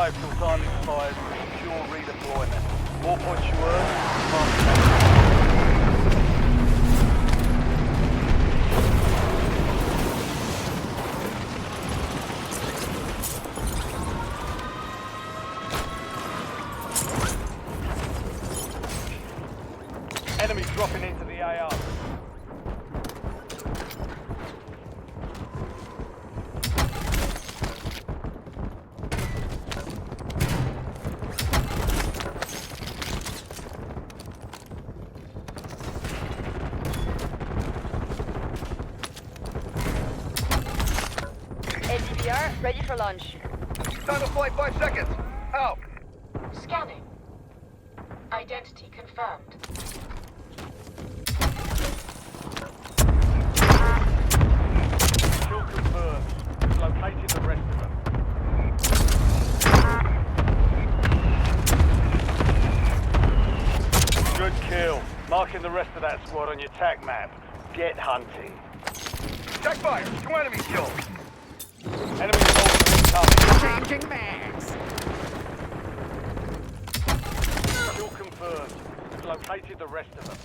5 till time expires to secure redeployment. More points you earn, faster. Enemies dropping into the AR. LDVR, ready for launch. Time to flight 5 seconds. Out. Scanning. Identity confirmed. Kill confirmed. We've located the rest of them. Good kill. Marking the rest of that squad on your TAC map. Get hunting. Check fire. 2 enemies killed. Enemy soldier incoming. Changing mags. Kill confirmed. We've located the rest of them.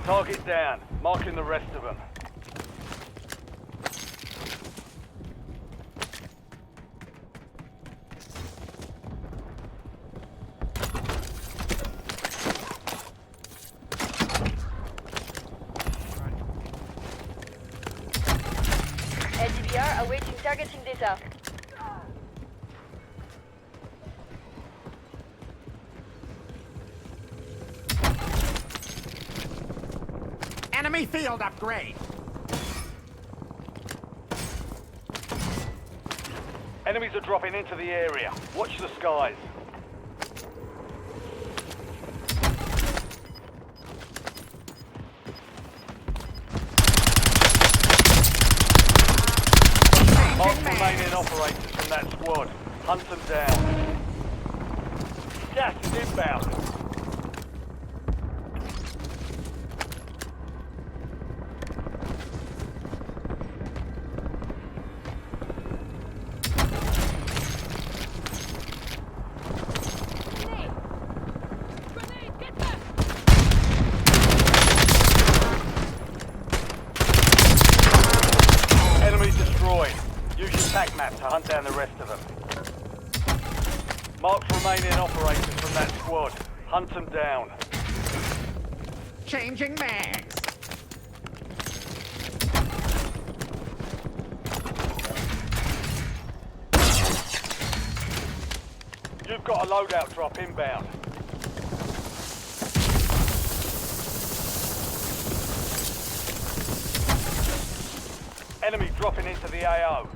Target down, marking the rest of them. LDVR awaiting targeting data. Enemy field upgrade. Enemies are dropping into the area. Watch the skies. Mark remaining operators from that squad. Hunt them down. Gas is inbound. Use your TAC map to hunt down the rest of them. Mark remaining operators from that squad. Hunt them down. Changing mags. You've got a loadout drop inbound. Enemy dropping into the AO.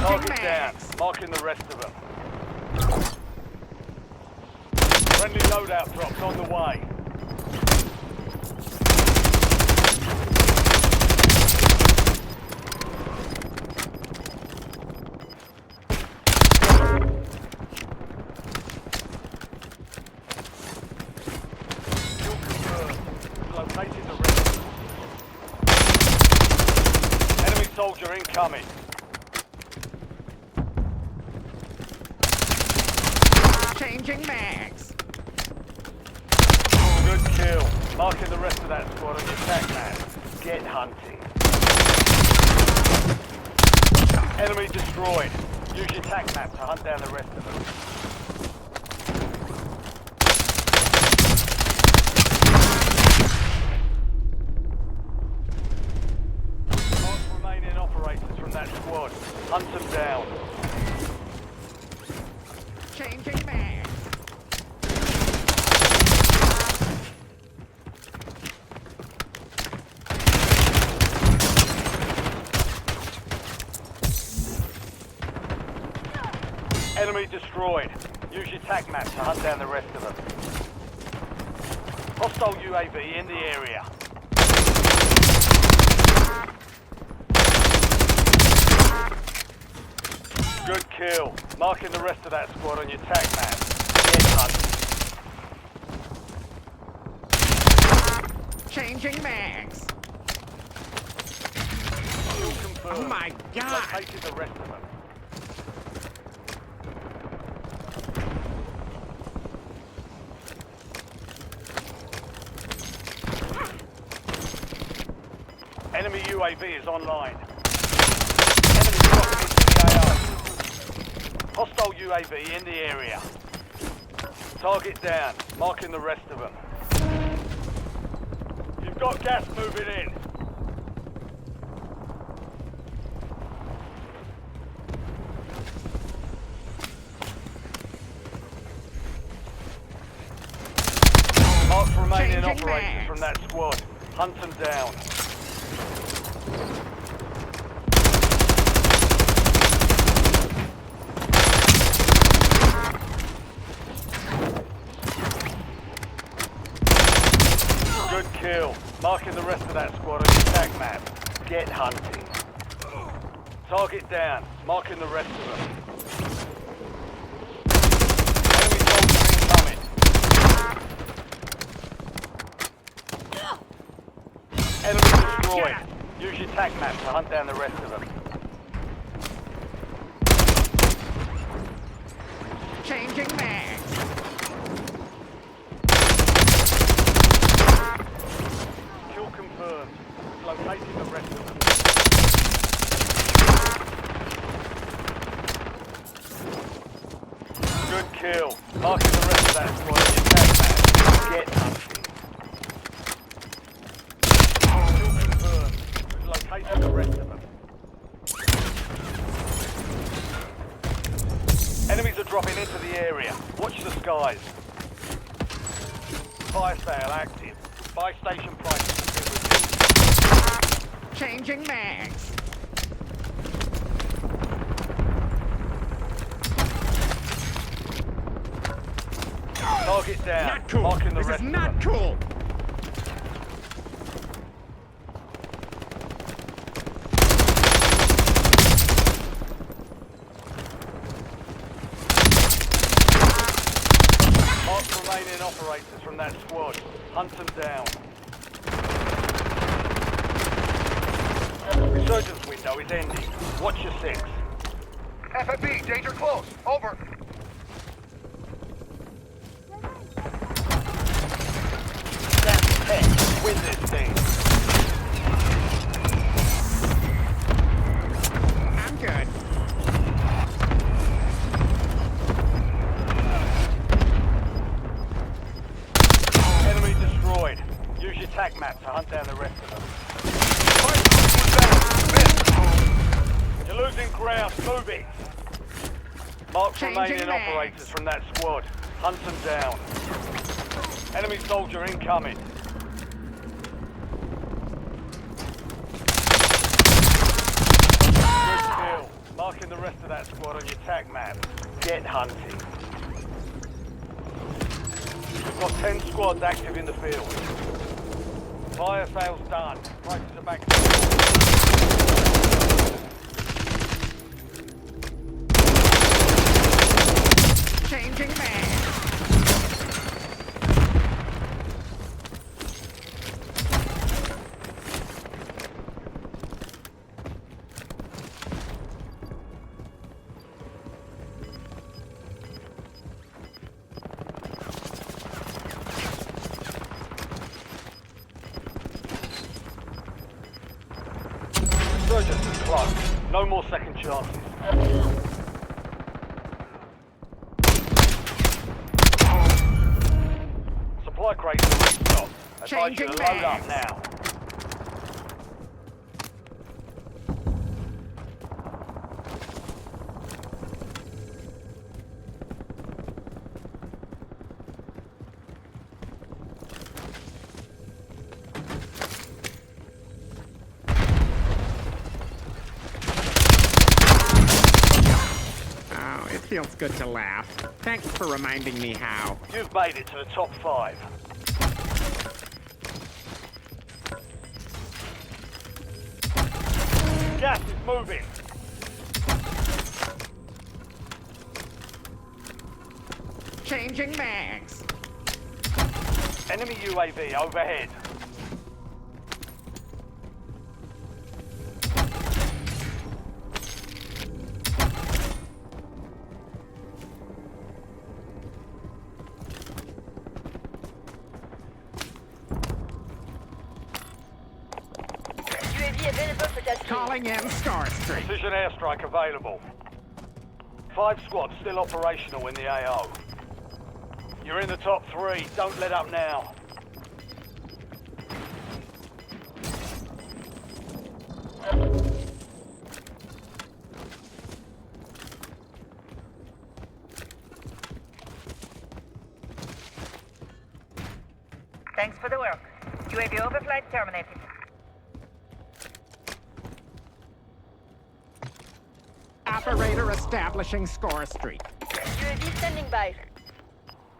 Target down, marking the rest of them. Friendly loadout drops on the way. Located the rest. Enemy soldier incoming. Changing mags. Good kill. Marking the rest of that squad on your TAC map. Get hunting. Enemy destroyed. Use your TAC map to hunt down the rest of them. Remaining operators from that squad. Hunt them down. Changing mags. Enemy destroyed. Use your tac map to hunt down the rest of them. Hostile UAV in the area. Good kill. Marking the rest of that squad on your tac map. Get hunting. Changing mags. Kill confirmed. Oh my God. Located the rest of them. Enemy UAV is online. Enemy dropping into the AO. Hostile UAV in the area. Target down. Marking the rest of them. You've got gas moving in. Mark remaining Changing operators mags. from that squad. Hunt them down. Good kill. Marking the rest of that squad on your tac map. Get hunting. Target down. Marking the rest of them. Enemy soldier incoming. Enemy destroyed. Use your tac map to hunt down the rest of them. Changing mags. Kill confirmed. Locating the rest of them. Good kill. Marking the rest of that squad on your tac map. Get hunting. Kill confirmed. Locating the rest of them. Enemies are dropping into the area. Watch the skies. Fire sale active. Buy station prices have been reduced. Changing mags. Target down. Not cool. Marking the This rest is of not them. cool. Mark remaining operators from that squad. Hunt them down. Resurgence window is ending. Watch your six. FFB, danger close. Over. That's 10. Win this thing. I'm good. Enemy destroyed. Use your tac map to hunt down the rest of them. You're losing ground. Move it. Mark Changing remaining mags. operators from that squad. Hunt them down. Enemy soldier incoming. Good kill. Marking the rest of that squad on your tac map. Get hunting. We've got 10 squads active in the field. Fire sales done. Prices are back. Changing mags. Resurgence is close. No more second chances. Supply crates are restocked. Advise you Changing to load up mags. now. Oh, it feels good to laugh. Thanks for reminding me how. You've made it to the top 5. Gas is moving. Changing mags. Enemy UAV overhead. UAV available for tasking. Calling in Star Street. Precision airstrike available. 5 squads still operational in the AO. You're in the top 3. Don't let up now. Thanks for the work. UAV overflight terminated. Operator establishing Score Street. UAV standing by.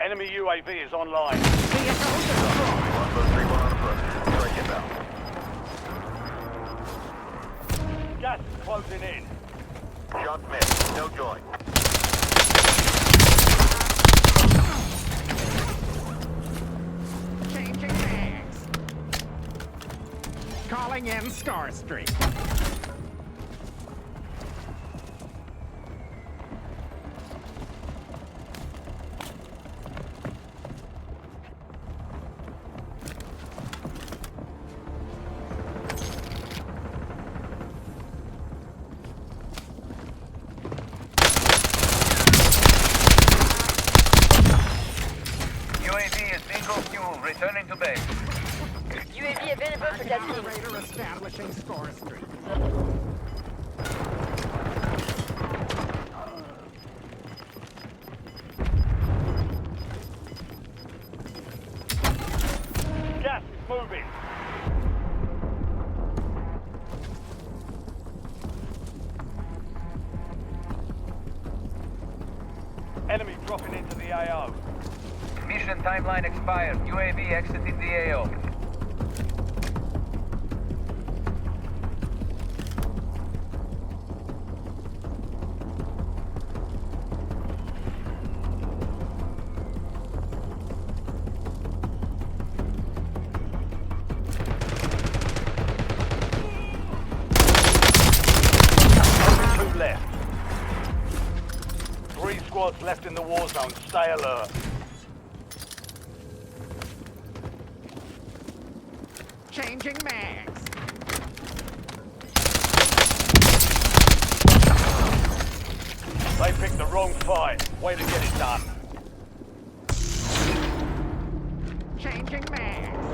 Enemy UAV is online. Vehicle destroyed. Longbow 3-1 on approach. Strike inbound. Gas is closing in. Shot missed. No join. Changing mags. Calling in Scar Street. UAV is bingo fuel. Returning to base. UAV available for tasking. Operator establishing Score Street. Gas is moving. Enemy dropping into the AO. Mission timeline expired. UAV exited the AO. Two left. 3 squads left in the war zone. Stay alert. Changing mags. They picked the wrong fight. Way to get it done. Changing mags.